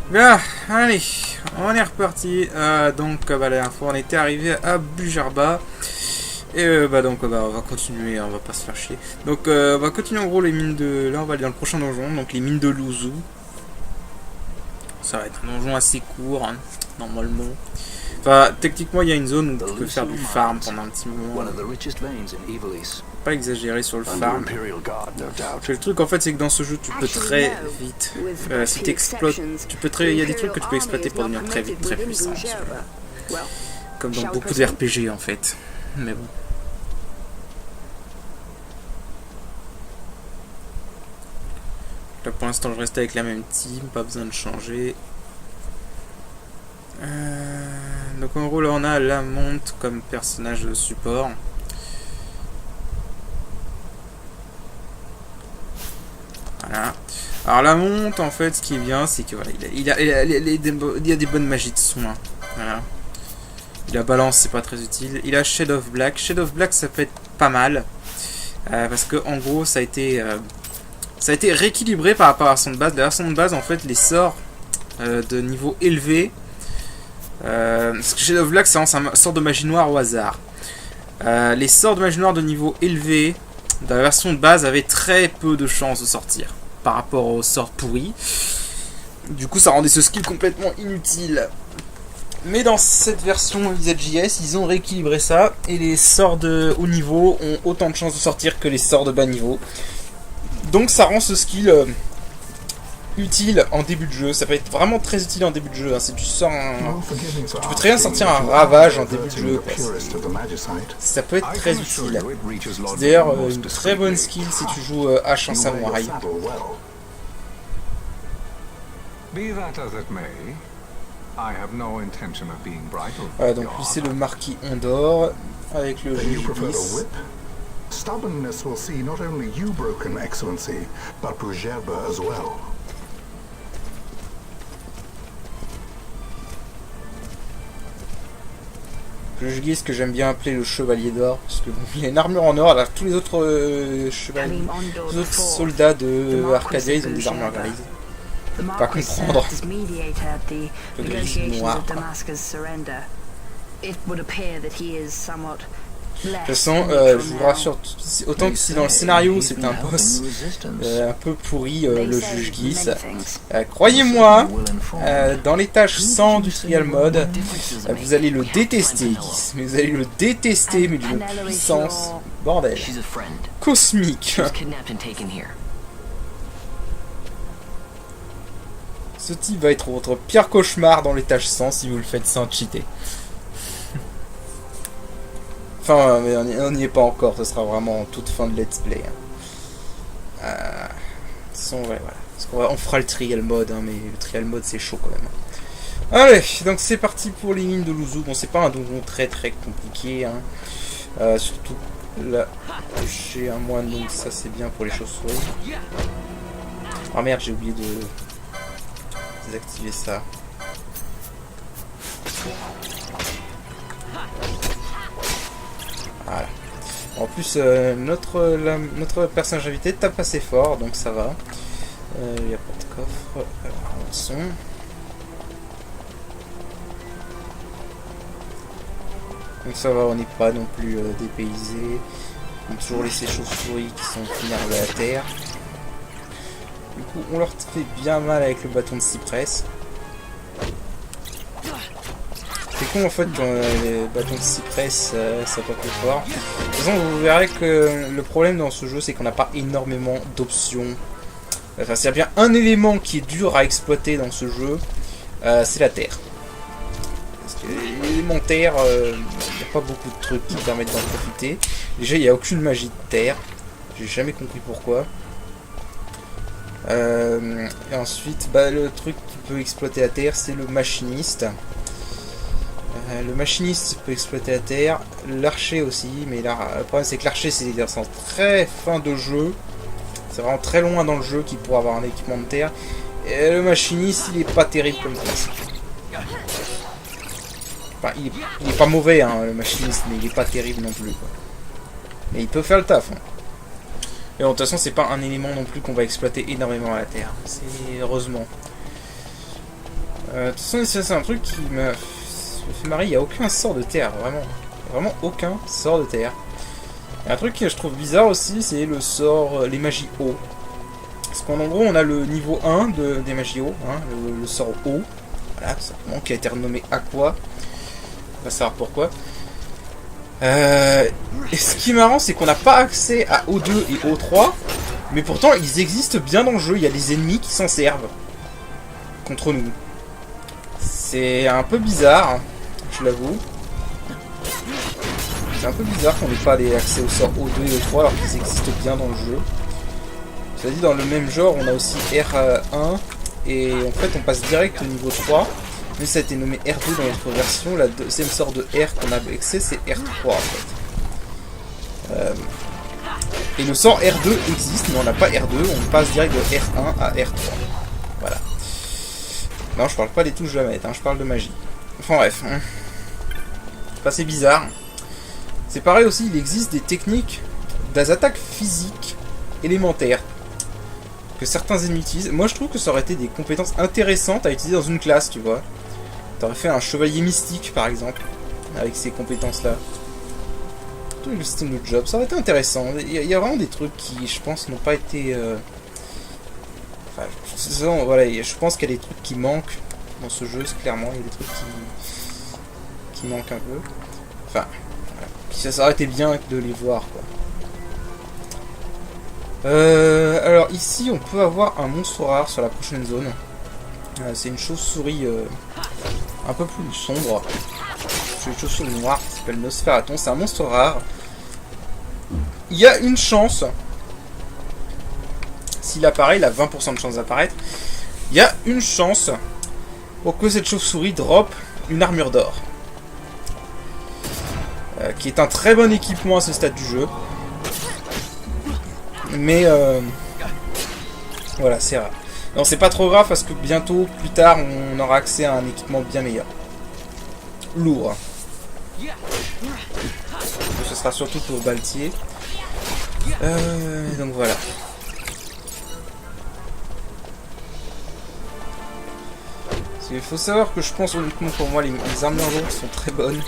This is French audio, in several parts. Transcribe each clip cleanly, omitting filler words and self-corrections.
Bien, allez, on est reparti. Donc, la dernière fois, on était arrivé à Bujarba. Et donc, on va continuer, on va pas se faire chier. Donc, on va continuer en gros les mines de. Là, on va aller dans le prochain donjon, donc les mines de Luzu. Ça va être un donjon assez court, hein, normalement. Enfin, techniquement, il y a une zone où tu peux faire du farm pendant un petit moment. Pas exagérer sur le farm. Le truc en fait, c'est que dans ce jeu, tu peux très vite, si tu exploites, il y a des trucs que tu peux exploiter pour devenir très vite très puissant. Comme dans beaucoup de RPG en fait. Mais bon. Là pour l'instant, je reste avec la même team, pas besoin de changer. Donc en gros là on a la monte comme personnage de support. Voilà. Alors la monte en fait ce qui est bien c'est que voilà, il y a des bonnes magies de soin. Voilà. Il a balance, c'est pas très utile. Il a Shade of Black. Shade of Black ça peut être pas mal. Parce que en gros ça a été rééquilibré par rapport à la version de base. La version de base en fait les sorts de niveau élevé. Parce que Shade of Black c'est un sort de magie noire au hasard. Les sorts de magie noire de niveau élevé dans la version de base avaient très peu de chances de sortir par rapport aux sorts pourris. Du coup ça rendait ce skill complètement inutile. Mais dans cette version ZJS ils ont rééquilibré ça et les sorts de haut niveau ont autant de chances de sortir que les sorts de bas niveau. Donc ça rend ce skill utile en début de jeu. Ça peut être vraiment très utile en début de jeu. Hein. Si tu sors tu peux très bien sortir un ravage en début de jeu. Ça peut être très utile. C'est d'ailleurs une très bonne skill si tu joues H en samouraï. Voilà, donc lui c'est le marquis Ondor avec le G10. Stubbornness will see not only you broken, Excellency, but Bujerba as well. Le Jugis que j'aime bien appeler le chevalier d'or parce que il a une armure en or alors tous les autres chevaliers, les autres soldats de Arcadia ils ont des armures grises. Pas comprendre le gris noir. De toute façon, je vous rassure, autant que si dans le scénario c'est un boss un peu pourri, le juge Gis, croyez-moi, dans les tâches 100 du trial mode, vous allez le détester, Gis, mais vous allez le détester, mais d'une puissance, bordel, cosmique. Ce type va être votre pire cauchemar dans les tâches 100 si vous le faites sans cheater. Enfin, mais on n'y est pas encore, ce sera vraiment toute fin de let's play. Ouais, voilà. Parce on fera le trial mode, hein, mais le trial mode c'est chaud quand même. Allez, donc c'est parti pour les mines de Luzu. Bon, c'est pas un donjon très compliqué. Hein. Surtout là, j'ai un moine, donc ça c'est bien pour les chauves-souris. Ah merde, j'ai oublié de désactiver ça. Voilà. En plus, notre personnage invité tape assez fort, donc ça va. Il n'y a pas de coffre. Alors, avançons. Donc ça va, on n'est pas non plus dépaysé. On peut toujours laisser chauves-souris qui sont énervés à la terre. Du coup, on leur fait bien mal avec le bâton de cypress. C'est con en fait quand les bâtons de cypress ça pas plus fort. De toute façon vous verrez que le problème dans ce jeu c'est qu'on n'a pas énormément d'options. Enfin s'il y a bien un élément qui est dur à exploiter dans ce jeu, c'est la terre. Parce que l'élément terre, il n'y a pas beaucoup de trucs qui permettent d'en profiter. Déjà il n'y a aucune magie de terre. J'ai jamais compris pourquoi. Et ensuite le truc qui peut exploiter la terre c'est le machiniste. Le machiniste peut exploiter la terre, l'archer aussi, mais là, le problème c'est que l'archer c'est en très fin de jeu, c'est vraiment très loin dans le jeu qu'il pourra avoir un équipement de terre, et le machiniste il est pas terrible comme ça. Enfin, il est pas mauvais hein, le machiniste, mais il est pas terrible non plus quoi. Mais il peut faire le taf. Hein. Et de toute façon c'est pas un élément non plus qu'on va exploiter énormément à la terre, c'est heureusement. De toute façon, c'est un truc qui me fait marrer. Il n'y a aucun sort de terre, vraiment. Vraiment aucun sort de terre. Et un truc que je trouve bizarre aussi, c'est le sort, les magies eau. Parce qu'en gros, on a le niveau 1 des magies eau, hein, le sort eau. Voilà, tout simplement, qui a été renommé Aqua. On va savoir pourquoi. Et ce qui est marrant, c'est qu'on n'a pas accès à O2 et O3. Mais pourtant, ils existent bien dans le jeu. Il y a des ennemis qui s'en servent contre nous. C'est un peu bizarre, je l'avoue. C'est un peu bizarre qu'on n'ait pas accès aux sorts O2 et O3 alors qu'ils existent bien dans le jeu. Cela dit, dans le même genre, on a aussi R1. Et en fait, on passe direct au niveau 3. Mais ça a été nommé R2 dans notre version. La deuxième sort de R qu'on a accès, c'est R3 en fait. Et le sort R2 existe, mais on n'a pas R2, on passe direct de R1 à R3. Voilà. Non, je parle pas des touches de la manette, hein, je parle de magie. Enfin bref. Enfin, c'est bizarre. C'est pareil aussi, il existe des techniques, des attaques physiques élémentaires que certains ennemis utilisent. Moi, je trouve que ça aurait été des compétences intéressantes à utiliser dans une classe, tu vois. T'aurais fait un chevalier mystique, par exemple, avec ces compétences-là. Le système de job, ça aurait été intéressant. Il y a vraiment des trucs qui, je pense, n'ont pas été... Enfin, voilà, je pense qu'il y a des trucs qui manquent dans ce jeu, clairement. Il y a des trucs qui manquent un peu. Enfin, voilà. Ça aurait été bien de les voir, quoi. Alors, ici, on peut avoir un monstre rare sur la prochaine zone. C'est une chauve-souris un peu plus sombre. C'est une chauve-souris noire qui s'appelle Nosferaton. C'est un monstre rare. Il y a une chance, s'il apparaît, il a 20% de chance d'apparaître. Il y a une chance pour que cette chauve-souris drop une armure d'or. Qui est un très bon équipement à ce stade du jeu. Mais voilà, c'est rare. Non, c'est pas trop grave parce que bientôt, plus tard, on aura accès à un équipement bien meilleur. Lourd. Ce sera surtout pour Baltier. Donc voilà. Il faut savoir que je pense honnêtement pour moi les armures lourdes sont très bonnes.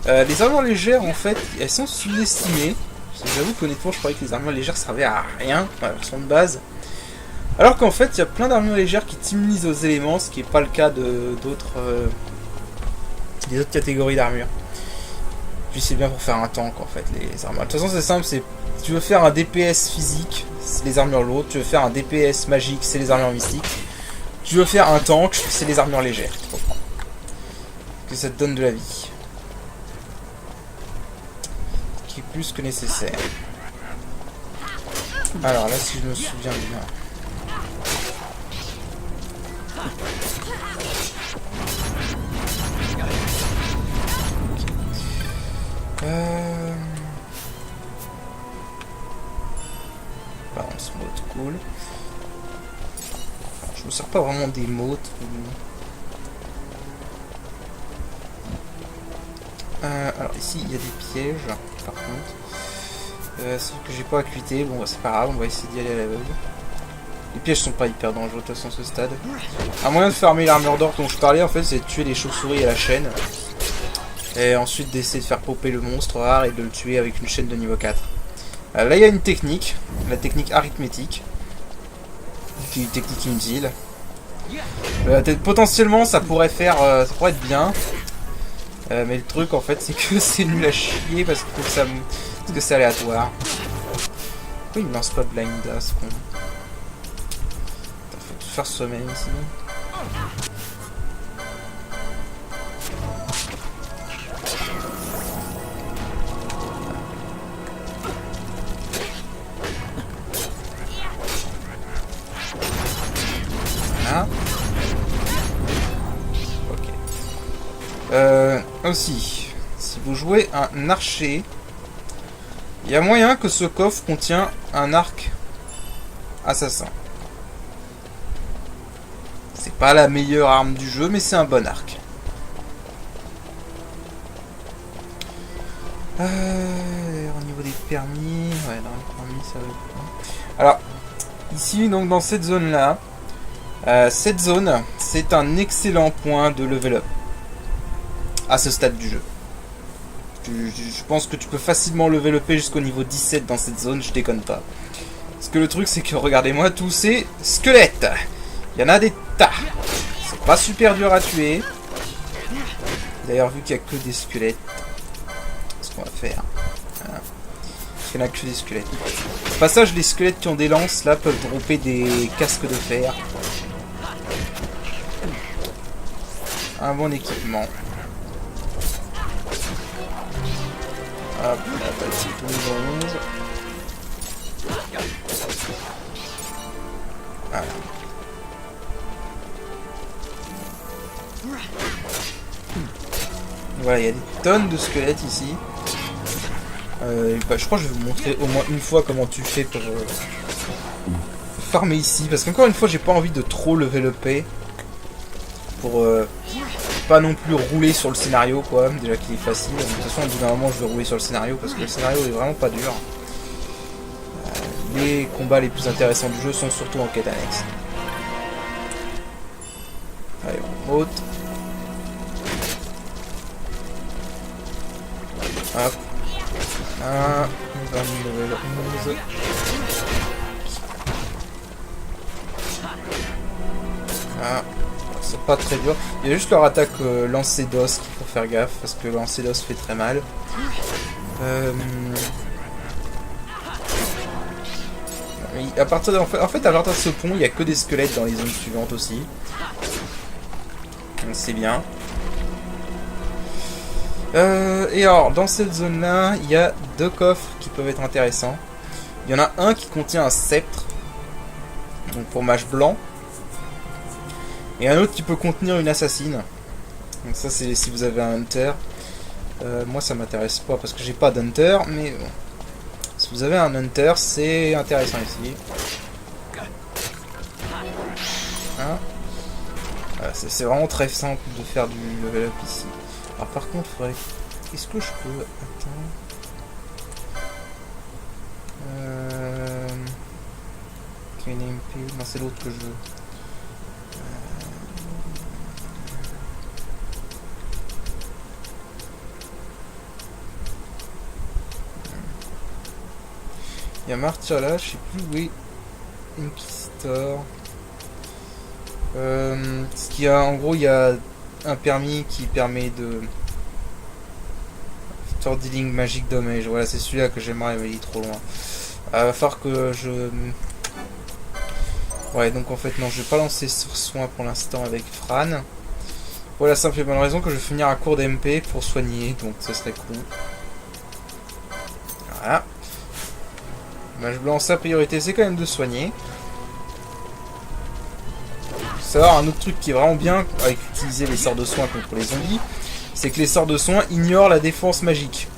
Les armures légères en fait elles sont sous-estimées. J'avoue qu'honnêtement je croyais que les armures légères servaient à rien, voilà, elles sont de base. Alors qu'en fait il y a plein d'armures légères qui t'immunisent aux éléments, ce qui n'est pas le cas d'autres catégories d'armures. Puis c'est bien pour faire un tank en fait les armures. De toute façon c'est simple, c'est tu veux faire un DPS physique, c'est les armures lourdes. Tu veux faire un DPS magique, c'est les armures mystiques. Tu veux faire un tank, c'est les armures légères. Tu comprends. Que ça te donne de la vie. Ce qui est plus que nécessaire. Alors là si je me souviens bien. Balance mode cool. Alors, je me sers pas vraiment des modes. Alors ici il y a des pièges par contre. Sauf que j'ai pas acuité. Bon bah, c'est pas grave, on va essayer d'y aller à l'aveugle. Les pièges sont pas hyper dangereux de toute façon à ce stade. Un moyen de farmer l'armure d'or dont je parlais en fait c'est de tuer les chauves-souris à la chaîne. Et ensuite d'essayer de faire popper le monstre rare et de le tuer avec une chaîne de niveau 4. Là il y a une technique, la technique arithmétique, qui est une technique inutile. Potentiellement ça pourrait être bien. Mais le truc en fait c'est que c'est nul à chier parce que c'est aléatoire. Pourquoi il me lance pas blind ce con? Faut tout faire soi-même ici. Aussi, si vous jouez un archer, il y a moyen que ce coffre contient un arc assassin. C'est pas la meilleure arme du jeu, mais c'est un bon arc. Au niveau des permis, ouais, dans les permis ça va être... Alors, ici, donc dans cette zone-là, Cette zone, c'est un excellent point de level up à ce stade du jeu. Je pense que tu peux facilement level upper jusqu'au niveau 17 dans cette zone, je déconne pas. Parce que le truc, c'est que regardez-moi tous ces squelettes. Il y en a des tas. C'est pas super dur à tuer. D'ailleurs, vu qu'il n'y a que des squelettes, ce qu'on va faire. Voilà. Parce qu'il n'y en a que des squelettes. Au passage, les squelettes qui ont des lances, là, peuvent dropper des casques de fer. Un bon équipement. Hop, on va passer tout niveau 11. Voilà. Voilà, il y a des tonnes de squelettes ici. Je crois que je vais vous montrer au moins une fois comment tu fais pour farmer ici. Parce qu'encore une fois, j'ai pas envie de trop level upper. Pour pas non plus rouler sur le scénario, quoi. Déjà qu'il est facile. De toute façon, au bout d'un moment, je vais rouler sur le scénario parce que le scénario est vraiment pas dur. Les combats les plus intéressants du jeu sont surtout en quête annexe. Allez, on monte. Hop. Ah, on va level 11. Ah, c'est pas très dur. Il y a juste leur attaque lancer d'os qu'il faut faire gaffe parce que lancer d'os fait très mal. À partir de, en fait, à partir de ce pont, il n'y a que des squelettes dans les zones suivantes aussi. Donc c'est bien. Et alors, dans cette zone-là, il y a deux coffres qui peuvent être intéressants. Il y en a un qui contient un sceptre, donc pour mage blanc. Et un autre qui peut contenir une assassine. Donc ça, c'est si vous avez un hunter. Moi, ça m'intéresse pas parce que j'ai pas d'hunter, mais bon. Si vous avez un hunter, c'est intéressant ici. Hein, voilà, c'est vraiment très simple de faire du level up ici. Alors par contre, faudrait... Est-ce que je peux... Attends... Non, c'est l'autre que je veux. Il y a Martyr là, je sais plus où est Inquisitor. Ce qu'il y a, en gros, il y a un permis qui permet de Store Dealing Magic Damage. Voilà, c'est celui-là que j'aimerais, mais il est trop loin. Va falloir que je... Ouais, donc en fait, non, je vais pas lancer sur soin pour l'instant avec Fran. Pour la simple et bonne raison que je vais finir un cours d'MP pour soigner, donc ce serait cool. Voilà. Mage blanc, sa priorité, c'est quand même de soigner. Ça, un autre truc qui est vraiment bien avec utiliser les sorts de soins contre les zombies, c'est que les sorts de soins ignorent la défense magique.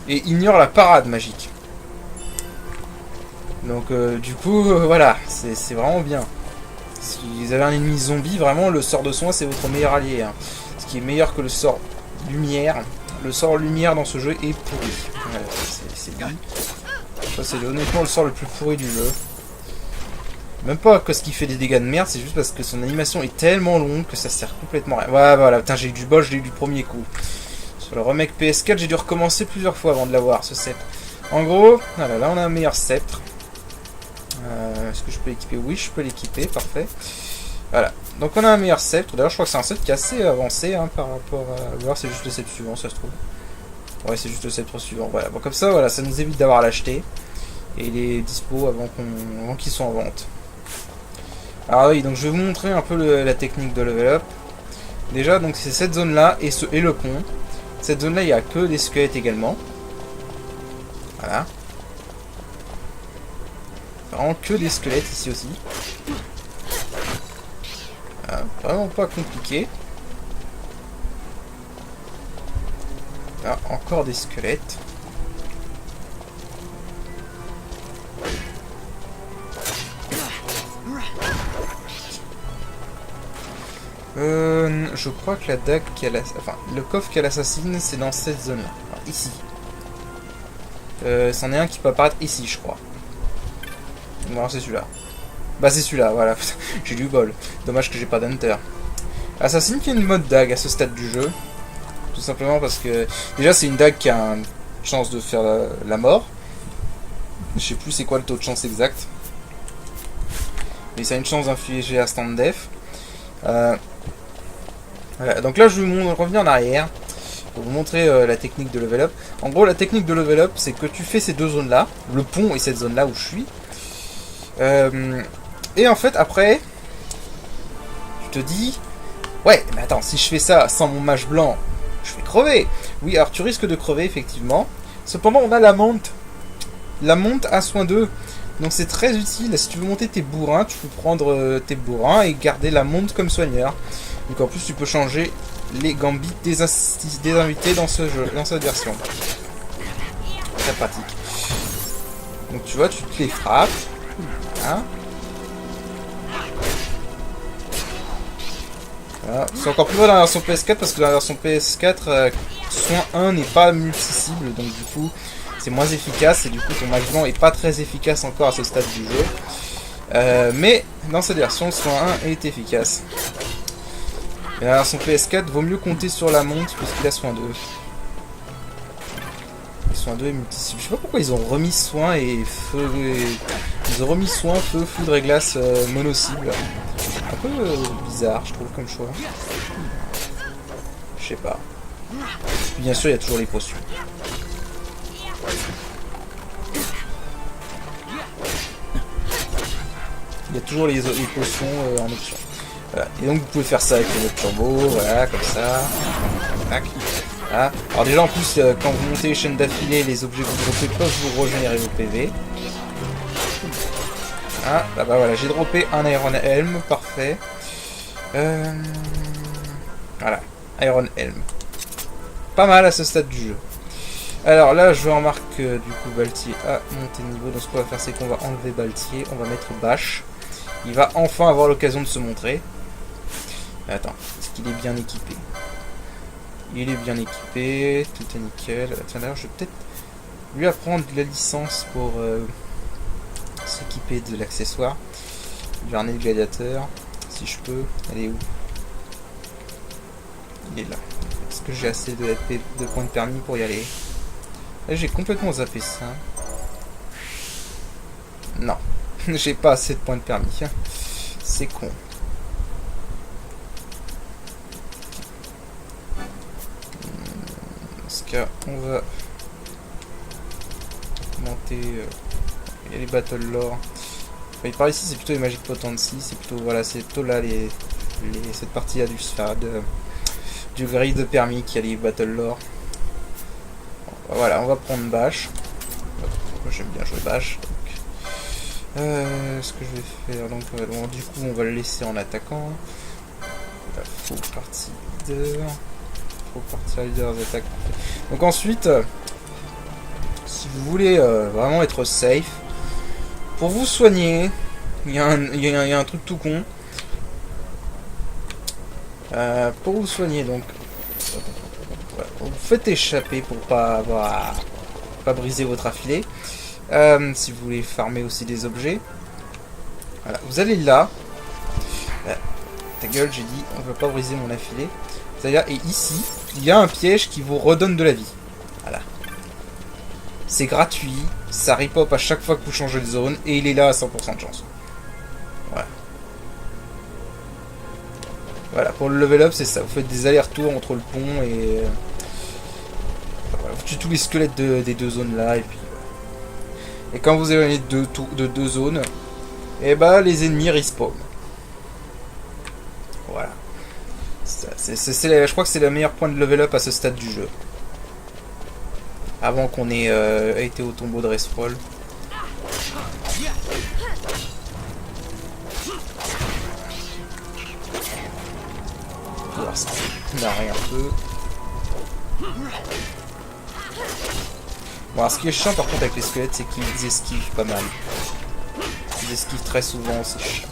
Et ignorent la parade magique. Donc du coup, voilà, c'est vraiment bien. Si vous avez un ennemi zombie, vraiment le sort de soin c'est votre meilleur allié. Hein. Ce qui est meilleur que le sort lumière. Le sort lumière dans ce jeu est pourri. Voilà, c'est dit. Ça c'est honnêtement le sort le plus pourri du jeu. Même pas parce qu'il fait des dégâts de merde, c'est juste parce que son animation est tellement longue que ça sert complètement à rien. Ouais, voilà, putain, j'ai eu du bol, je l'ai eu du premier coup. Sur le remake PS4, j'ai dû recommencer plusieurs fois avant de l'avoir, ce sceptre. En gros, voilà, là on a un meilleur sceptre. Est-ce que je peux l'équiper? Oui, je peux l'équiper, parfait. Voilà, donc on a un meilleur sceptre. D'ailleurs, je crois que c'est un sceptre qui est assez avancé hein, par rapport à... Voir, c'est juste le sceptre suivant, ça se trouve. Ouais, c'est juste le sceptre suivant. Voilà, bon, comme ça, voilà, ça nous évite d'avoir à l'acheter. Et il est dispo avant qu'il soit en vente. Alors oui, donc je vais vous montrer un peu la technique de level up. Déjà, donc c'est cette zone-là et le pont. Cette zone-là, il n'y a que des squelettes également. Voilà. Vraiment que des squelettes ici aussi. Voilà, vraiment pas compliqué. Là, encore des squelettes. Je crois que la dague qui a la... Enfin, le coffre qui a l'assassine, c'est dans cette zone-là. Enfin, ici. C'en est un qui peut apparaître ici, je crois. Bon, c'est celui-là. Bah c'est celui-là, voilà. J'ai du bol. Dommage que j'ai pas d'Hunter. Assassin qui est une mode dague à ce stade du jeu. Tout simplement parce que... Déjà c'est une dague qui a une chance de faire la mort. Je sais plus c'est quoi le taux de chance exact. Mais ça a une chance d'infliger à stand death. Voilà. Donc là je vais revenir en arrière. Pour vous montrer la technique de level up. En gros la technique de level up c'est que tu fais ces deux zones là. Le pont et cette zone là où je suis. Et en fait après tu te dis ouais mais attends si je fais ça sans mon mage blanc je vais crever. Oui alors tu risques de crever effectivement. Cependant on a la monte. La monte à soin 2. Donc c'est très utile. Si tu veux monter tes bourrins, tu peux prendre tes bourrins et garder la monte comme soigneur. Donc en plus tu peux changer les gambits des invités dans ce jeu, dans cette version. Très pratique. Donc tu vois, tu te les frappes. Hein, voilà. C'est encore plus vrai dans la version PS4 parce que dans la version PS4, soin 1 n'est pas multi-cible. Donc du coup, c'est moins efficace et du coup ton mage blanc est pas très efficace encore à ce stade du jeu. Mais dans cette version, soin 1 est efficace. Et dans la version PS4, vaut mieux compter sur la monte puisqu'il a soin 2. Soin 2 est multi-cible. Je sais pas pourquoi ils ont remis soin et feu. Ils ont remis soin, feu, foudre et glace mono-cible. Un peu bizarre, je trouve, comme choix. Je sais pas. Puis bien sûr, il y a toujours les potions. Il y a toujours les potions en option. Voilà. Et donc vous pouvez faire ça avec le mode turbo, voilà, comme ça. Tac. Voilà. Alors déjà en plus, quand vous montez les chaînes d'affilée, les objets que vous droppez peuvent vous régénérer vos PV. Ah, bah voilà, j'ai droppé un Iron Helm, parfait. Voilà, Iron Helm. Pas mal à ce stade du jeu. Alors là, je remarque que du coup Baltier a monté de niveau. Donc ce qu'on va faire, c'est qu'on va enlever Baltier, on va mettre Bash. Il va enfin avoir l'occasion de se montrer. Attends, est-ce qu'il est bien équipé? Il est bien équipé, tout est nickel. Tiens d'ailleurs, je vais peut-être lui apprendre la licence pour s'équiper de l'accessoire. Du harnais de gladiateur, si je peux. Elle est où? Il est là. Est-ce que j'ai assez de points de permis pour y aller? Là, j'ai complètement zappé ça. Non, j'ai pas assez de points de permis. C'est con. Parce qu'on va monter. Il y a les battle lore. Enfin, par ici, c'est plutôt les magic potency. C'est plutôt voilà, c'est plutôt là cette partie-là du grille de permis qui a les battle lore. Voilà, on va prendre Bash. Moi, j'aime bien jouer Bash. Ce que je vais faire, donc du coup, on va le laisser en attaquant. Faux partie leader. Faux partie leader des attaques. Donc ensuite, si vous voulez vraiment être safe, pour vous soigner, il y a un truc tout con. Pour vous soigner, donc, voilà, vous faites échapper pour pas briser votre affilé. Si vous voulez farmer aussi des objets, voilà, vous allez là. Ta gueule, j'ai dit, on ne veut pas briser mon affilé. C'est-à-dire, et ici, il y a un piège qui vous redonne de la vie. Voilà. C'est gratuit, ça repop à chaque fois que vous changez de zone, et il est là à 100% de chance. Voilà. Voilà, pour le level up, c'est ça. Vous faites des allers-retours entre le pont et... voilà, vous tuez tous les squelettes des deux zones là, et puis... Et quand vous éloignez de deux zones, et bah les ennemis respawn. Voilà. Je crois que c'est le meilleur point de level up à ce stade du jeu. Avant qu'on ait été au tombeau de Respawn. On va voir ça. On arrête un peu. Bon, alors ce qui est chiant par contre avec les squelettes, c'est qu'ils esquivent pas mal. Ils esquivent très souvent, c'est chiant.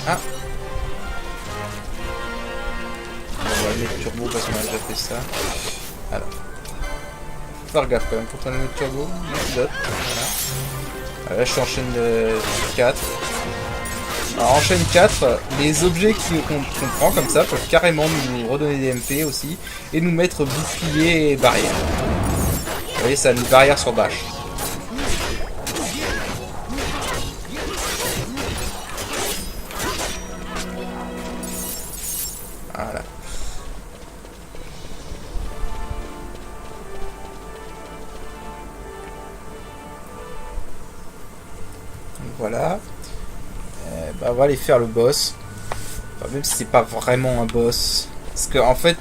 Ah, on va le mettre turbo parce qu'on a déjà fait ça. Alors, faire gaffe quand même. Contre un mode turbo, voilà. Là, je suis en chaîne 4. Alors, en chaîne 4, les objets qu'on prend comme ça peuvent carrément nous redonner des MP aussi. Et nous mettre bouclier et barrière. Vous voyez, ça a une barrière sur Bash. Voilà. Voilà. Bah, on va aller faire le boss. Enfin, même si c'est pas vraiment un boss. Parce que en fait,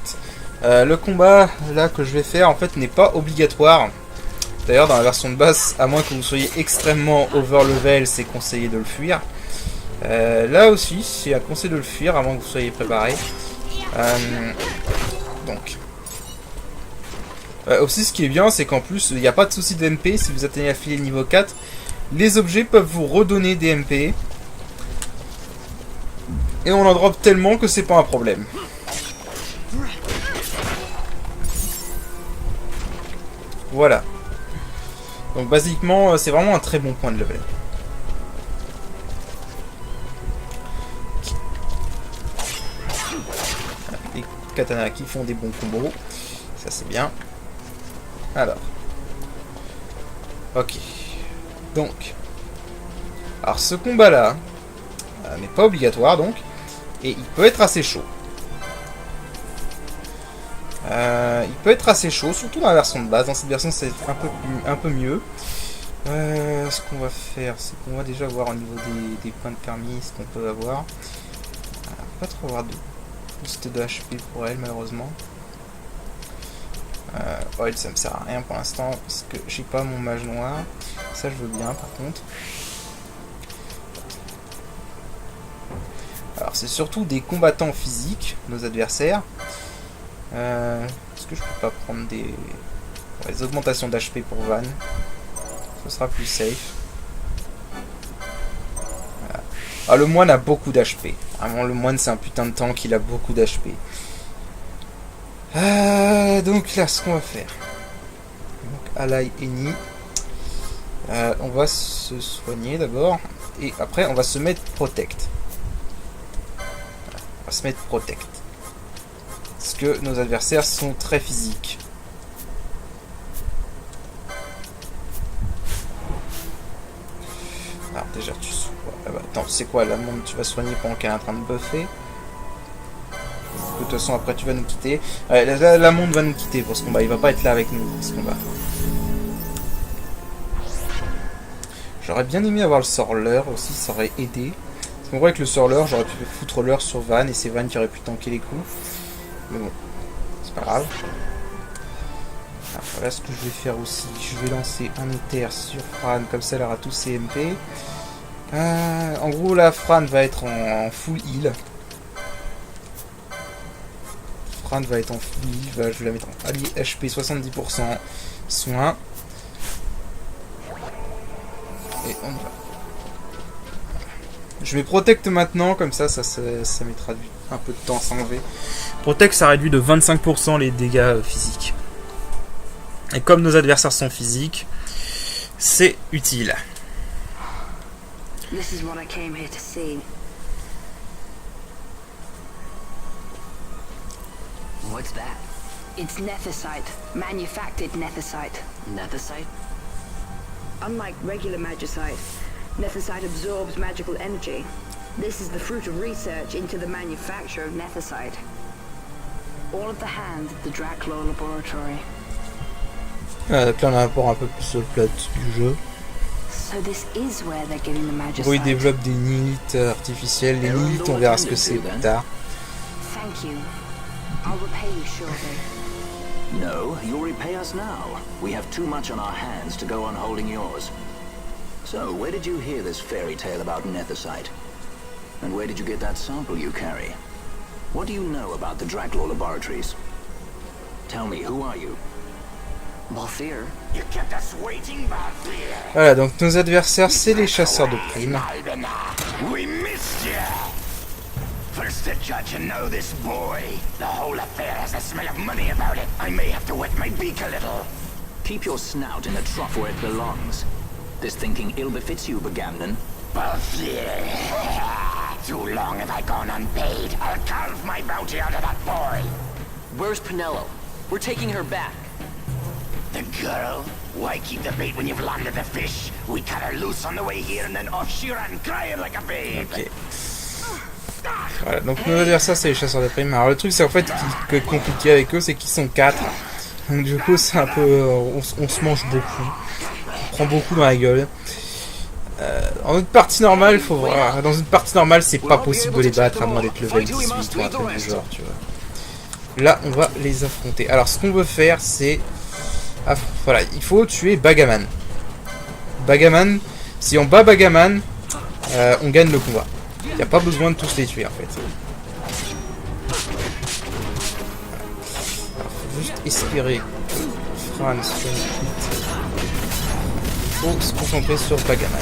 le combat là que je vais faire en fait n'est pas obligatoire. D'ailleurs, dans la version de base, à moins que vous soyez extrêmement over level, c'est conseillé de le fuir. Là aussi, c'est un conseil de le fuir, à moins que vous soyez préparé. Donc. Aussi, ce qui est bien, c'est qu'en plus, il n'y a pas de souci de MP. Si vous atteignez la filée niveau 4, les objets peuvent vous redonner des MP. Et on en drop tellement que c'est pas un problème. Voilà. Donc basiquement, c'est vraiment un très bon point de level. Les katanas qui font des bons combos. Ça c'est bien. Alors. Ok. Donc. Alors ce combat là n'est pas obligatoire donc. Et il peut être assez chaud. Il peut être assez chaud, surtout dans la version de base. Dans cette version, c'est un peu mieux. Ce qu'on va faire, c'est qu'on va déjà voir au niveau des points de permis ce qu'on peut avoir. Pas trop avoir de boost de HP pour elle, malheureusement. Oil, ça me sert à rien pour l'instant parce que j'ai pas mon mage noir. Ça, je veux bien, par contre. Alors, c'est surtout des combattants physiques, nos adversaires. Est-ce que je peux pas prendre des augmentations d'HP pour Van? Ce sera plus safe. Voilà. Ah, le moine a beaucoup d'HP. Vraiment, le moine, c'est un putain de tank, il a beaucoup d'HP. Donc là, ce qu'on va faire. Donc, Ally Eni. On va se soigner d'abord. Et après, on va se mettre Protect. On va se mettre Protect. Parce que nos adversaires sont très physiques. Alors déjà tu sois... Ah bah, attends, tu sais quoi, la monde tu vas soigner pendant qu'elle est en train de buffer. De toute façon après tu vas nous quitter. Ouais, la monde va nous quitter pour ce combat, il va pas être là avec nous pour ce combat. J'aurais bien aimé avoir le sort leurre aussi, ça aurait aidé. Parce qu'on voit avec le sort leurre, j'aurais pu foutre leurre sur Van et c'est Van qui aurait pu tanker les coups. Mais bon, c'est pas grave. Alors, voilà ce que je vais faire aussi. Je vais lancer un éther sur Fran, comme ça elle aura tous ses MP. En gros, là, Fran va être en full heal. Fran va être en full heal. Je vais la mettre en allié HP 70%. Soin. Et on y va. Je vais protect maintenant, comme ça mettra un peu de temps à s'enlever. Protect, ça réduit de 25% les dégâts physiques. Et comme nos adversaires sont physiques, c'est utile. This is what I came here to see. What's that? It's nethicite, manufactured nethicite. Nethicite? Unlike regular magicite, nethicite absorbs magical energy. This is the fruit of research into the manufacture of nethicite. All at the hands of the Draclaw Laboratory. Donc là on a un rapport un peu plus sur le plat du jeu. So this is where they're getting the magicite. Gros, ils développent des niliths artificiels. Les niliths, on verra ce que c'est plus tard. Thank you. I'll repay you shortly. No, you'll repay us now. We have too much on our hands to go on holding yours. So, where did you hear this fairy tale about nethicite? And where did you get that sample you carry? What do you know about the Draclaw Laboratories? Tell me, who are you? Balthier. You kept us waiting, Balthier. Voilà, donc nos adversaires, c'est les chasseurs de primes. We missed you. First to judge and know this boy. The whole affair has a smell of money about it. I may have to wet my beak a little. Keep your snout in the trough where it belongs. This thinking ill befits you, Bagamnon. Too long have I gone unpaid. I'll carve my bounty out of that boy. Where's Penelo? We're taking her back. The girl? Why keep the bait when you've landed the fish? We cut her loose on the way here and then off she ran crying like a babe. Ok. Voilà, donc nos adversaires c'est les chasseurs de primes. Alors le truc c'est en fait qui est compliqué avec eux, c'est qu'ils sont 4. Donc du coup c'est un peu... on se mange beaucoup. On prend beaucoup dans la gueule. En une partie normale, faut voir. Dans une partie normale, c'est pas possible de les battre à moins d'être level 18 ou un truc du genre, tu vois. Là, on va les affronter. Alors, ce qu'on veut faire, c'est... voilà, il faut tuer Bagaman. Bagaman, si on bat Bagaman, on gagne le combat. Il n'y a pas besoin de tous les tuer, en fait. Alors, faut juste espérer que Fran soit vite. Il faut se concentrer sur Bagaman.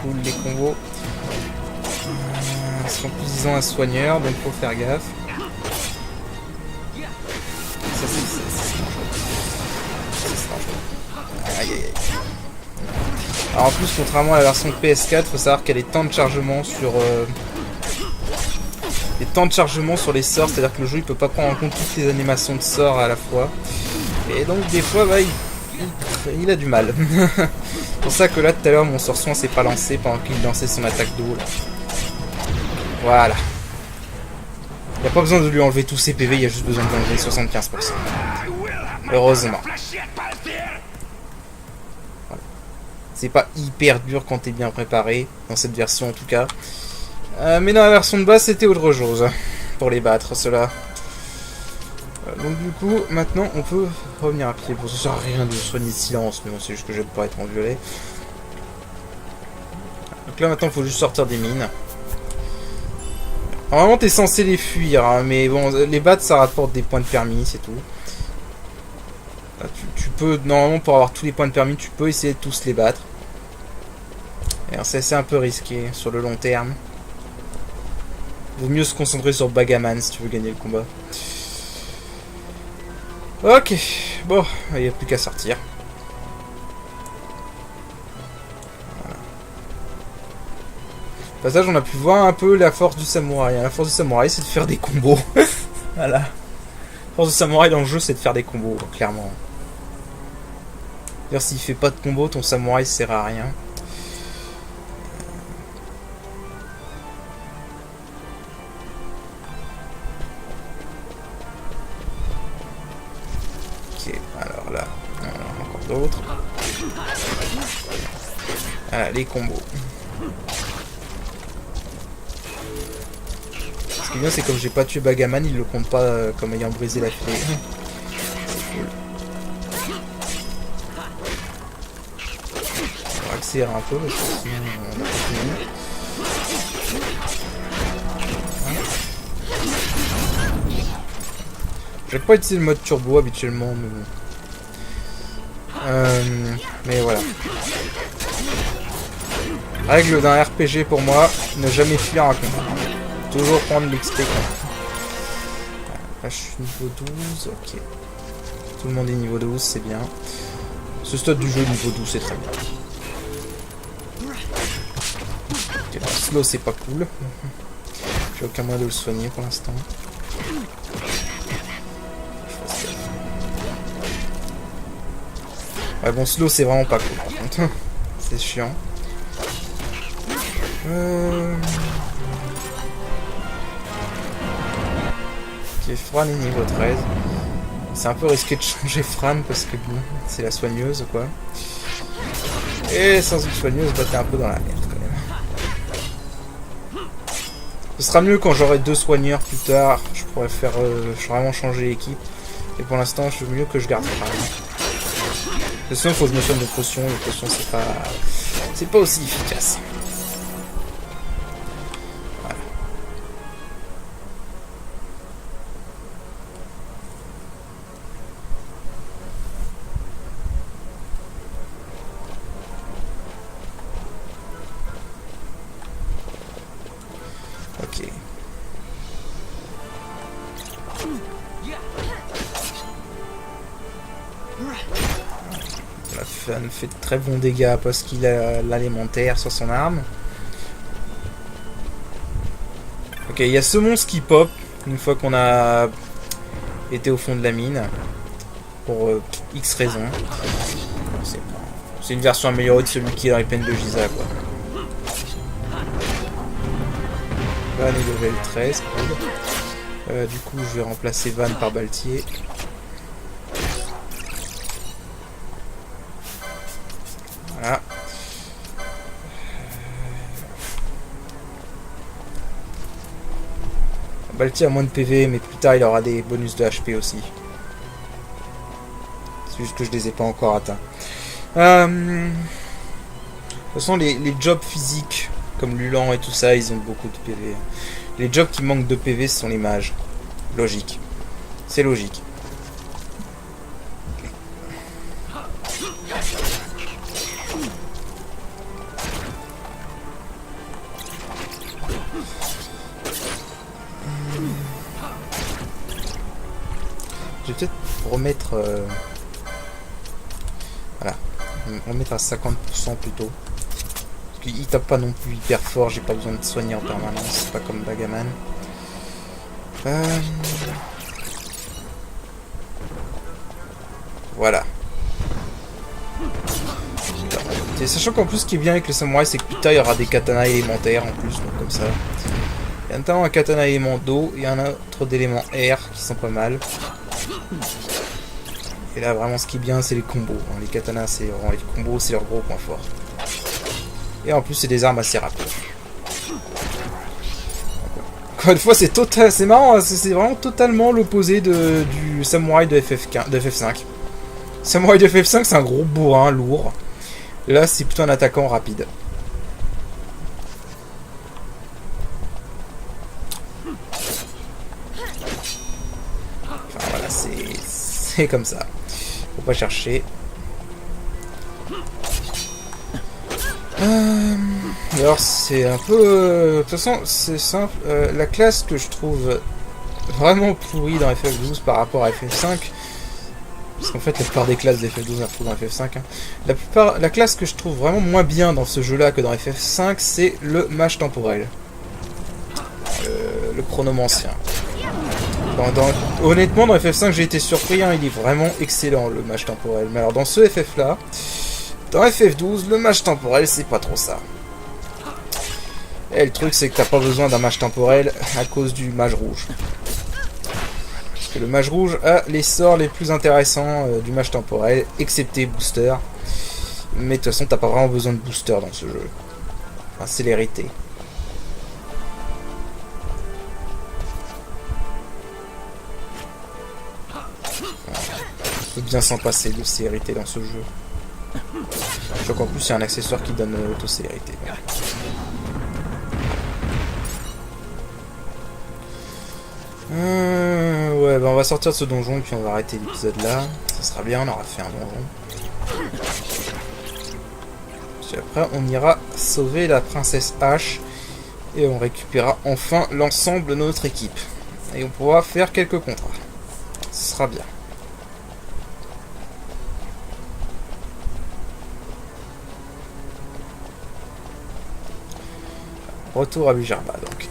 Cool, les combos sont plus disant un soigneur, donc faut faire gaffe. Ça c'est aïe aïe aïe. Alors en plus, contrairement à la version PS4, faut savoir qu'il y a des temps de chargement sur les sorts, c'est-à-dire que le jeu il peut pas prendre en compte toutes les animations de sorts à la fois. Et donc des fois bah, il a du mal. C'est pour ça que là tout à l'heure mon sort soin s'est pas lancé pendant qu'il lançait son attaque d'eau. Voilà. Il n'y a pas besoin de lui enlever tous ses PV, il y a juste besoin de lui enlever 75%. Heureusement. Voilà. C'est pas hyper dur quand t'es bien préparé, dans cette version en tout cas. Mais dans la version de base c'était autre chose pour les battre ceux-là. Donc du coup, maintenant on peut revenir à pied. Bon, ça sert à rien de soigner de silence, mais bon, c'est juste que j'aime pas être en violet. Donc là maintenant il faut juste sortir des mines. Normalement t'es censé les fuir, hein, mais bon, les battre ça rapporte des points de permis, c'est tout. Là, tu peux, normalement pour avoir tous les points de permis, tu peux essayer de tous les battre. Et c'est un peu risqué sur le long terme. Vaut mieux se concentrer sur Bagaman si tu veux gagner le combat. Ok, bon, il n'y a plus qu'à sortir. Voilà. Au passage, on a pu voir un peu la force du samouraï. La force du samouraï, c'est de faire des combos. Voilà. La force du samouraï dans le jeu, c'est de faire des combos, clairement. D'ailleurs, s'il fait pas de combo, ton samouraï sert à rien. Alors là, on a encore d'autres. Voilà, les combos. Ce qui est bien, c'est comme j'ai pas tué Bagaman, il le compte pas comme ayant brisé la filée. C'est cool. On va accélérer un peu parce que sinon on a pas fini. Je vais pas utiliser le mode turbo habituellement, mais bon. Mais voilà. Règle d'un RPG pour moi, ne jamais fuir un combat. Toujours prendre l'XP. Là je suis niveau 12, ok. Tout le monde est niveau 12, c'est bien. Ce stade du jeu niveau 12, c'est très bien. Okay, le slow c'est pas cool. J'ai aucun moyen de le soigner pour l'instant. Ouais bon, slow c'est vraiment pas cool par contre. C'est chiant. Ok, Fran est niveau 13. C'est un peu risqué de changer Fran parce que bon, c'est la soigneuse quoi. Et sans une soigneuse, bah t'es un peu dans la merde quand même. Ce sera mieux quand j'aurai 2 soigneurs plus tard. Je pourrais faire vraiment changer l'équipe. Et pour l'instant, je veux mieux que je garde Fran. Sinon, il faut que je me soigne de potions. Les potions, c'est pas aussi efficace. Voilà. Ok. La Fun fait de très bons dégâts parce qu'il a l'alimentaire sur son arme. Ok, il y a ce monstre qui pop une fois qu'on a été au fond de la mine. Pour X raisons. C'est une version améliorée de celui qui est dans les plaines de Giza, quoi. Van est level 13. Du coup, je vais remplacer Van par Baltier. Voilà. Baltier a moins de PV, mais plus tard il aura des bonus de HP aussi. C'est juste que je les ai pas encore atteints. De toute façon, les jobs physiques, comme Lulan et tout ça, ils ont beaucoup de PV. Les jobs qui manquent de PV, ce sont les mages. Logique. C'est logique. Je vais peut-être remettre... Voilà. Remettre à 50% plutôt. Parce qu'il tape pas non plus hyper fort, j'ai pas besoin de soigner en permanence, c'est pas comme Bagaman. Voilà. Et sachant qu'en plus ce qui est bien avec les samouraïs, c'est que plus tard il y aura des katanas élémentaires en plus, donc comme ça. Il y a notamment un katana élément d'eau et un autre d'élément air qui sont pas mal. Et là vraiment ce qui est bien c'est les combos. Les katanas c'est vraiment les combos, c'est leur gros point fort. Et en plus c'est des armes assez rapides. Encore une fois c'est marrant, c'est vraiment totalement l'opposé du samouraï de FF5. Samouraï de FF5 c'est un gros bourrin lourd. Là c'est plutôt un attaquant rapide. Enfin voilà, c'est comme ça. Faut pas chercher. Alors c'est un peu... de toute façon c'est simple. La classe que je trouve vraiment pourrie dans FF12 par rapport à FF5... Parce qu'en fait la plupart des classes de FF12 on retrouve dans FF5. Hein. La classe que je trouve vraiment moins bien dans ce jeu là que dans FF5 c'est le mage temporel. Le chronomancien. Honnêtement dans FF5 j'ai été surpris, hein, il est vraiment excellent le mage temporel. Mais alors dans ce FF là, dans FF12 le mage temporel c'est pas trop ça. Et le truc c'est que t'as pas besoin d'un mage temporel à cause du mage rouge. Parce que le mage rouge a les sorts les plus intéressants du mage temporel, excepté booster. Mais de toute façon t'as pas vraiment besoin de booster dans ce jeu. Enfin célérité. On peut bien s'en passer de célérité dans ce jeu. Je crois qu'en plus il y a un accessoire qui donne l'auto-célérité. Ouais, bah on va sortir de ce donjon et puis on va arrêter l'épisode là. Ça sera bien, on aura fait un donjon. Puis après on ira sauver la princesse H et on récupérera enfin l'ensemble de notre équipe. Et on pourra faire quelques contrats. Ce sera bien. Retour à Bujarba donc.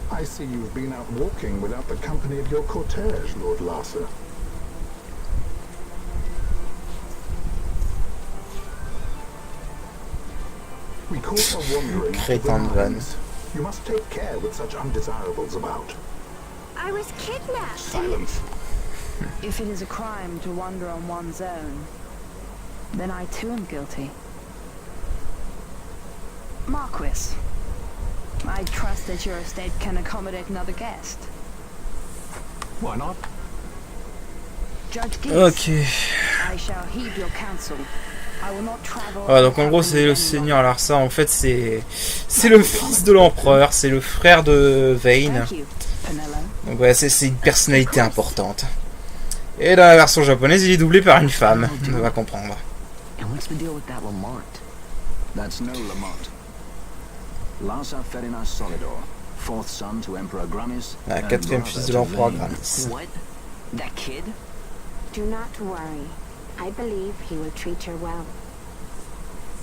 I see you've been out walking without the company of your cortege, Lord Larsa. We caught her wandering off the Crétin de vanne. lines. You must take care with such undesirables about. I was kidnapped. Silence. If it is a crime to wander on one's own, then I too am guilty. Marquis, I trust that your estate can accommodate another guest. Why not? Judge Gibbs, Ok. I shall heed your counsel. Voilà, donc en gros c'est le seigneur Larsa, en fait c'est le fils de l'empereur, c'est le frère de Vayne. Donc ouais, c'est une personnalité importante. Et dans la version japonaise, il est doublé par une femme, on va comprendre. And what's the deal with that Lamont? That's no Lamont. Larsa Ferinas Solidor, fourth son to Emperor Gramis. La quatrième fils de l'empereur Gramis. What? That kid? Do not worry. I believe he will treat her well.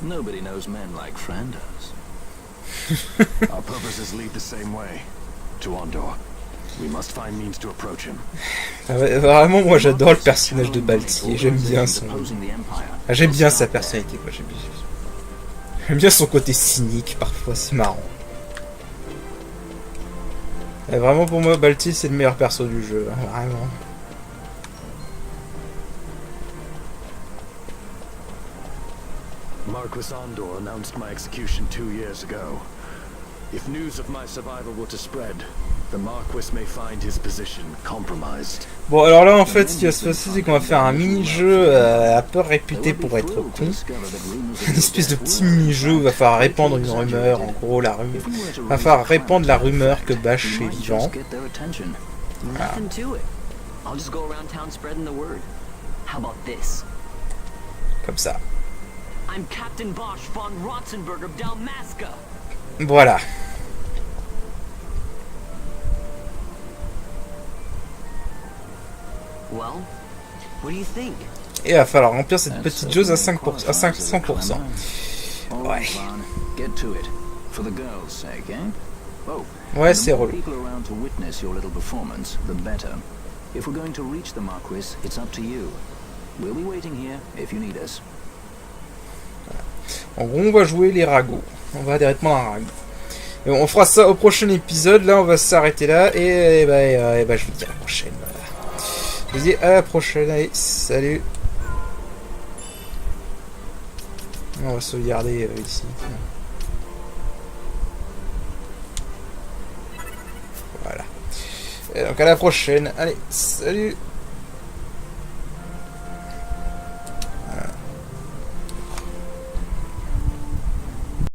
Nobody knows men like Frandos. Our purposes lead the same way. To Ondor. We must find means to approach him. Vraiment, moi j'adore le personnage de Balti, j'aime bien son... J'aime bien sa personnalité, quoi. J'aime bien son côté cynique, parfois, c'est marrant. Et vraiment, pour moi, Balti, c'est le meilleur perso du jeu, hein, vraiment. Marquis Ondor announced my execution 2 years ago. If news of my survival were to spread, the Marquis may find his position compromised. Bon, alors là, en fait, ce qui va se passer, c'est qu'on va faire un mini-jeu un peu réputé pour être con. Une espèce de petit mini-jeu où il va falloir répandre une rumeur. En gros, la rumeur. Il va falloir répandre la rumeur que Basch est vivant. Voilà. Nothing to it. I'll just go around town spreading the word. How about this? Comme ça. I'm Captain Bosch von Rotzenberg of Dalmasca. Voilà. Well, what do you think? Et il va falloir remplir cette petite chose à 5%, à 500%. Ouais. Get to it. For the girls' sake, eh? Oh. Ouais, c'est relou. People around to witness your little performance, the better. If we're going to reach the Marquis, it's up to you. We'll be waiting here if you need us. En gros, on va jouer les ragots. On va directement à un ragot. Et on fera ça au prochain épisode. Là, on va s'arrêter là. Et bah, je vous dis à la prochaine. Voilà. Je vous dis à la prochaine. Allez, salut. On va sauvegarder ici. Voilà. Et donc à la prochaine. Allez, salut.